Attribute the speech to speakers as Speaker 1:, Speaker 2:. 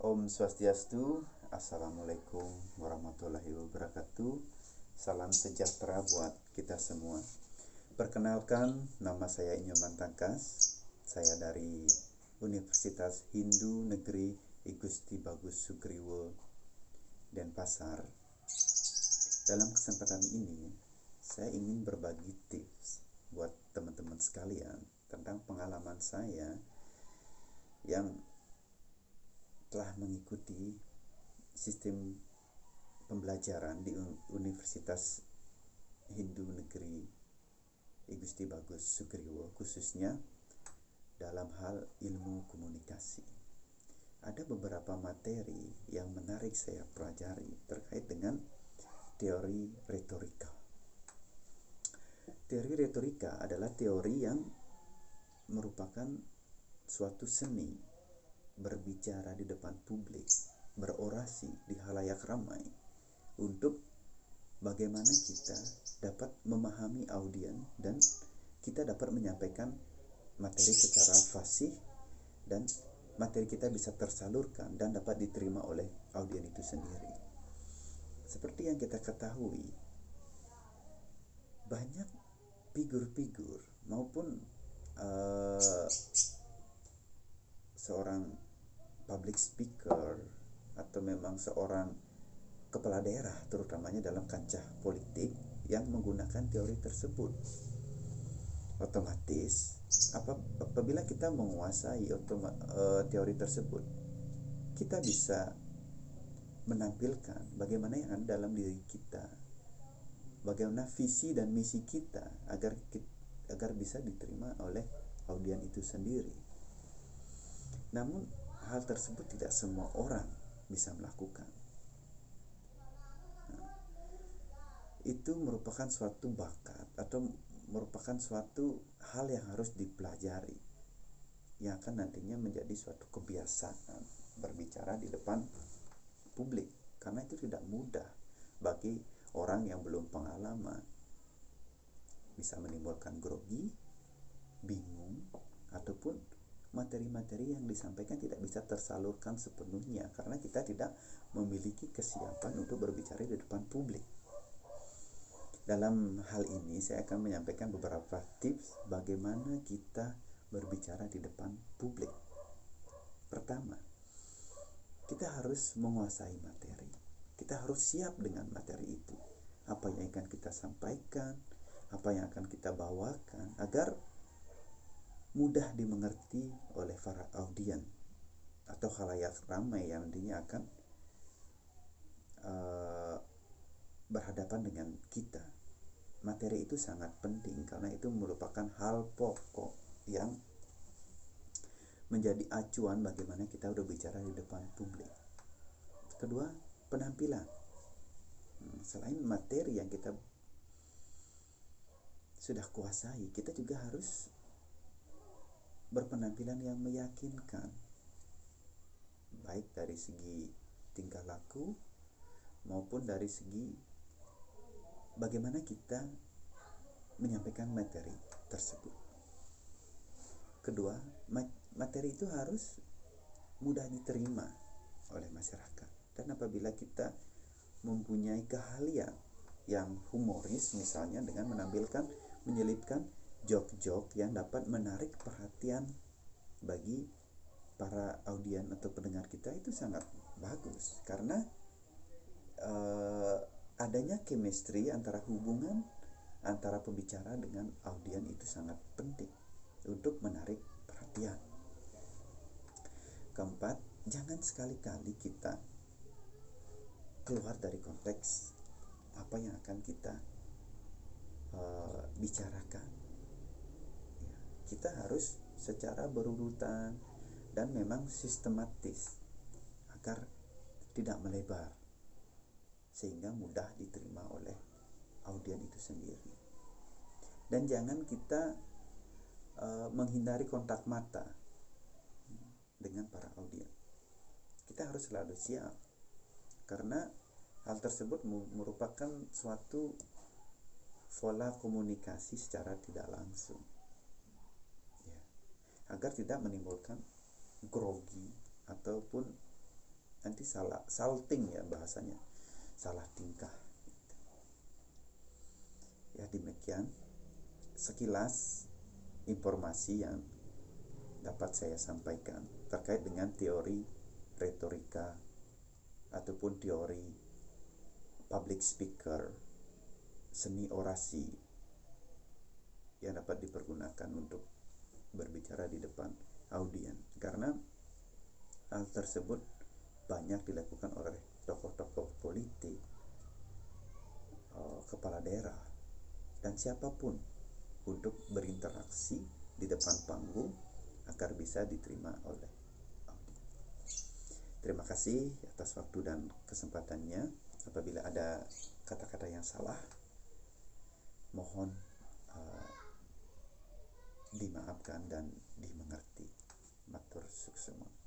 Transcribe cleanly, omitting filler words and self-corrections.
Speaker 1: Om Swastiastu, Assalamualaikum warahmatullahi wabarakatuh. Salam sejahtera buat kita semua. Perkenalkan, nama saya Inyoman Tangkas. Saya dari Universitas Hindu Negeri I Gusti Bagus Sugriwo, Denpasar. Dalam kesempatan ini, saya ingin berbagi tips buat teman-teman sekalian tentang pengalaman saya yang telah mengikuti sistem pembelajaran di Universitas Hindu Negeri I Gusti Bagus Sugriwo, khususnya dalam hal ilmu komunikasi. Ada beberapa materi yang menarik saya pelajari terkait dengan teori retorika. Teori retorika adalah teori yang merupakan suatu seni berbicara di depan publik, berorasi di halayak ramai untuk bagaimana kita dapat memahami audien dan kita dapat menyampaikan materi secara fasih dan materi kita bisa tersalurkan dan dapat diterima oleh audien itu sendiri. Seperti yang kita ketahui, banyak figur-figur maupun seorang public speaker atau memang seorang kepala daerah terutamanya dalam kancah politik yang menggunakan teori tersebut. Otomatis apabila kita menguasai teori tersebut, kita bisa menampilkan bagaimana yang ada dalam diri kita, bagaimana visi dan misi kita agar bisa diterima oleh audien itu sendiri. Namun hal tersebut tidak semua orang bisa melakukan. Itu merupakan suatu bakat atau merupakan suatu hal yang harus dipelajari, yang akan nantinya menjadi suatu kebiasaan berbicara di depan publik, karena itu tidak mudah bagi orang yang belum pengalaman. Bisa menimbulkan grogi, bingung, ataupun materi-materi yang disampaikan tidak bisa tersalurkan sepenuhnya karena kita tidak memiliki kesiapan untuk berbicara di depan publik. Dalam hal ini saya akan menyampaikan beberapa tips bagaimana kita berbicara di depan publik. Pertama, kita harus menguasai materi. Kita harus siap dengan materi itu. Apa yang akan kita sampaikan, apa yang akan kita bawakan agar mudah dimengerti oleh para audien atau khalayak ramai yang nantinya akan berhadapan dengan kita. Materi itu sangat penting karena itu merupakan hal pokok yang menjadi acuan bagaimana kita berbicara di depan publik. Kedua, penampilan. Selain materi yang kita sudah kuasai, kita juga harus berpenampilan yang meyakinkan, baik dari segi tingkah laku maupun dari segi bagaimana kita menyampaikan materi tersebut. Kedua, materi itu harus mudah diterima oleh masyarakat. Dan apabila kita mempunyai keahlian yang humoris, misalnya dengan menyelipkan jok-jok yang dapat menarik perhatian bagi para audien atau pendengar kita, itu sangat bagus karena adanya chemistry antara hubungan antara pembicara dengan audien itu sangat penting untuk menarik perhatian. Keempat, jangan sekali-kali kita keluar dari konteks apa yang akan kita bicarakan. Kita harus secara berurutan dan memang sistematis agar tidak melebar sehingga mudah diterima oleh audien itu sendiri. Dan jangan kita menghindari kontak mata dengan para audien. Kita harus selalu siap karena hal tersebut merupakan suatu pola komunikasi secara tidak langsung, agar tidak menimbulkan grogi ataupun nanti salah salting ya bahasanya, salah tingkah gitu. Ya demikian sekilas informasi yang dapat saya sampaikan terkait dengan teori retorika ataupun teori public speaker, seni orasi yang dapat dipergunakan untuk berbicara di depan audien. Karena hal tersebut banyak dilakukan oleh tokoh-tokoh politik, kepala daerah, dan siapapun untuk berinteraksi di depan panggung agar bisa diterima oleh audien. Terima kasih atas waktu dan kesempatannya. Apabila ada kata-kata yang salah, mohon dimaafkan dan dimengerti. Matur suksema.